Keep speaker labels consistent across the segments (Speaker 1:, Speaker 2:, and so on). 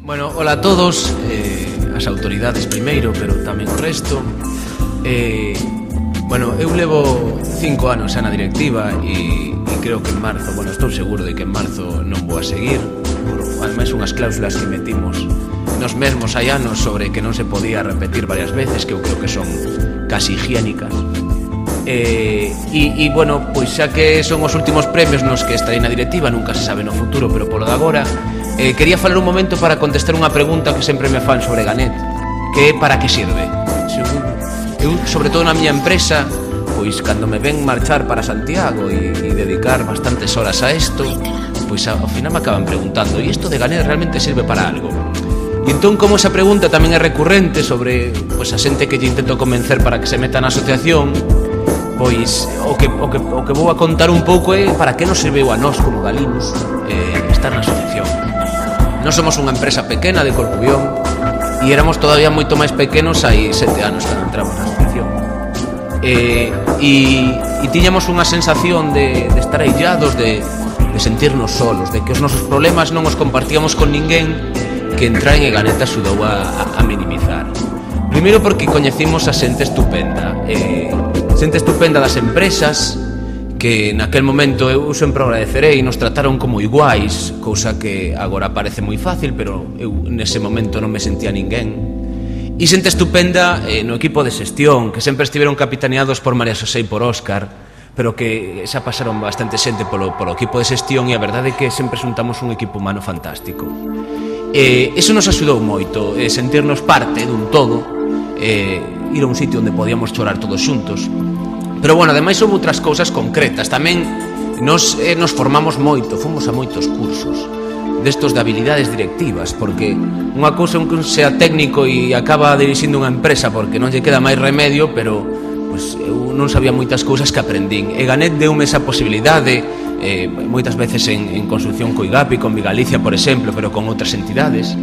Speaker 1: Bueno, hola a todos, as autoridades primeiro, pero tamén o resto. Bueno, eu levo 5 anos xa na directiva e creo que en marzo, bueno, estou seguro de que en marzo non vou a seguir, por ademais unhas cláusulas que metimos nos mesmos hai anos sobre que non se podía repetir varias veces, que eu creo que son casi higiénicas. E bueno, pois xa que son os últimos premios nos que estarei na directiva, nunca se sabe no futuro, pero polo de agora quería falar un momento para contestar unha pregunta que sempre me fan sobre Ganet, que é para que sirve. Eu, sobre todo na miña empresa, pois cando me ven marchar para Santiago e dedicar bastantes horas a isto, pois ao final me acaban preguntando, e isto de Ganet realmente sirve para algo? E entón, como esa pregunta tamén é recurrente sobre pois a xente que lle intento convencer para que se meta na asociación, pois o que vou a contar un pouco é para que nos serveu a nós como galinos estar na asociación. Nós somos unha empresa pequena de Corcubión e éramos todavía moito máis pequenos hai 7 anos cando entramos na asociación. E tiñamos unha sensación de estar aillados, de sentirnos solos, de que os nosos problemas non os compartíamos con ninguén, que entrar en Ganet axudou a minimizar. Primeiro porque coñecimos a xente estupenda das empresas que naquel momento eu sempre agradecerei, nos trataron como iguais, cousa que agora parece moi fácil, pero eu nese momento non me sentía ninguén. E xente estupenda no equipo de xestión, que sempre estiveron capitaneados por María Xosé e por Óscar, pero que xa pasaron bastante xente polo equipo de xestión e a verdade é que sempre xuntamos un equipo humano fantástico. Eso nos axudou moito, sentirnos parte dun todo, ir a un sitio onde podíamos chorar todos xuntos. Pero bueno, ademais houve outras cousas concretas. Tamén nos formamos moito, fomos a moitos cursos destos de habilidades directivas, porque unha cousa é que un sea técnico e acaba dirixindo unha empresa porque non lle queda máis remedio, pero pues, eu non sabía moitas cousas que aprendín. E Ganet deume esa posibilidade, moitas veces en construcción co IGAP e con Vigalicia, por exemplo, pero con outras entidades.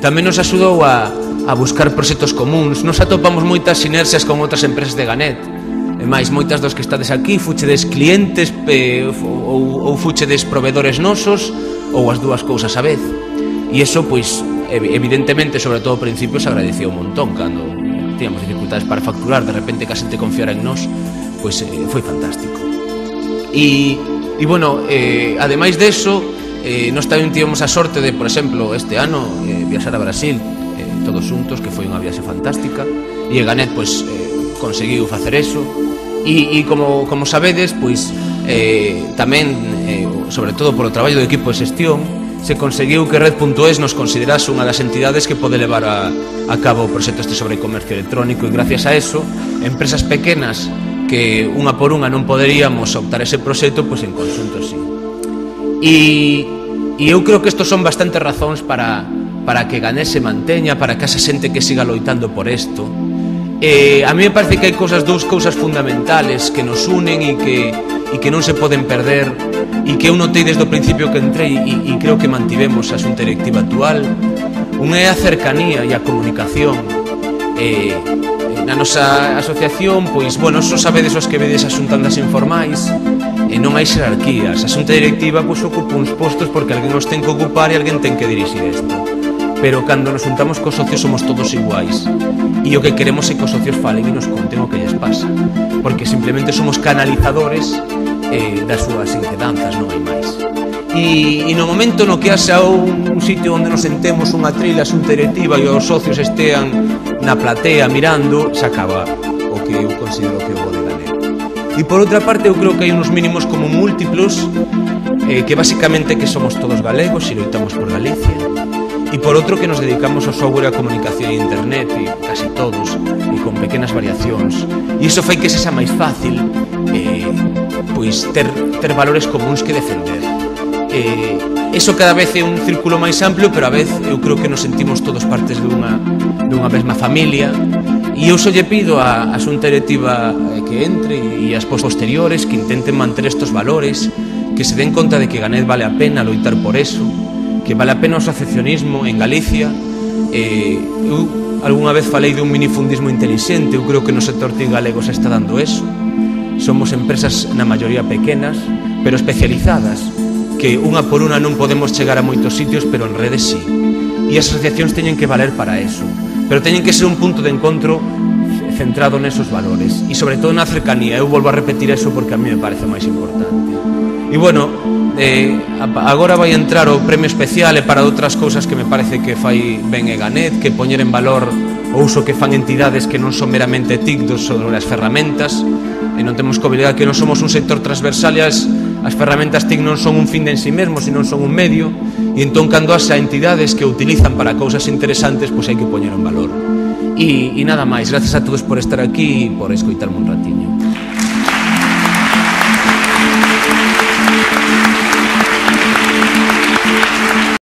Speaker 1: Tamén nos axudou a buscar proxectos comuns. Nos atopamos moitas sinerxias con outras empresas de Ganet. E máis, moitas dos que estades aquí fuchedes clientes ou fuchedes proveedores nosos ou as dúas cousas a vez. E iso, pois, evidentemente, sobre todo ao principio, se agradecía un montón. Cando tíamos dificultades para facturar, de repente que a xente confiara en nós, pois foi fantástico. E bueno, ademais deso, nós tamén tivemos a sorte de, por exemplo, este ano viaxar a Brasil todos xuntos, que foi unha viaxe fantástica, e Ganet, pois, conseguiu facer eso. E como sabedes, pois tamén, sobre todo polo traballo do equipo de xestión, se conseguiu que Red.es nos considerase unha das entidades que pode levar a cabo o proxecto este sobre comercio electrónico, e gracias a eso, empresas pequenas que unha por unha non poderíamos optar ese proxecto, pois en conxunto sí. E eu creo que estos son bastantes razóns para que Ganet se manteña, para que esa xente que siga loitando por isto. A mí me parece que hai dous cousas fundamentales que nos unen e que non se poden perder, e que eu notei desde o principio que entrei e creo que mantivemos a xunta directiva actual. Unha é a cercanía e a comunicación. Na nosa asociación, pois, bueno, só sabedes os que vedes as xuntandas informais, e non hai xerarquías. A xunta directiva, pois, ocupa uns postos porque alguén os ten que ocupar e alguén ten que dirixir isto. Pero cando nos juntamos cos socios somos todos iguais, e o que queremos é que os socios falen e nos conten o que lles pasa, porque simplemente somos canalizadores das súas inquedanzas, non hai máis. E no momento no que haxa un sitio onde nos sentemos unha trila, xunta directiva, e os socios estean na platea mirando, se acaba o que eu considero que é o bo de Ganet. E por outra parte, eu creo que hai uns mínimos como múltiplos, que basicamente que somos todos galegos e loitamos por Galicia, e por outro que nos dedicamos ao software, a comunicación e internet, e casi todos, e con pequenas variacións, e iso fai que sexa máis fácil pois ter valores comuns que defender. Iso cada vez é un círculo máis amplio, pero a vez eu creo que nos sentimos todos partes dunha mesma familia, e eu só lle pido a xunta directiva que entre e as posteriores que intenten manter estos valores, que se den conta de que Ganet vale a pena loitar por eso, que vale a pena o asociacionismo en Galicia. Eu algunha vez falei dun minifundismo intelixente. Eu creo que no sector TIC galego se está dando eso. Somos empresas na maioría pequenas, pero especializadas, que unha por unha non podemos chegar a moitos sitios, pero en redes sí. e as asociacións teñen que valer para eso, pero teñen que ser un punto de encontro centrado nesos valores e sobre todo na cercanía. Eu volvo a repetir eso porque a mí me parece máis importante. E bueno, agora vai entrar o premio especial e para outras cousas que me parece que fai ben Eganet, que poñer en valor o uso que fan entidades que non son meramente TIC sobre as ferramentas, e non temos que obligar que non somos un sector transversal e as ferramentas TIC non son un fin en sí mesmo, sino son un medio, e entón cando as entidades que utilizan para cousas interesantes, pois hai que poñer en valor. E nada máis, gracias a todos por estar aquí e por escoitarme un ratiño.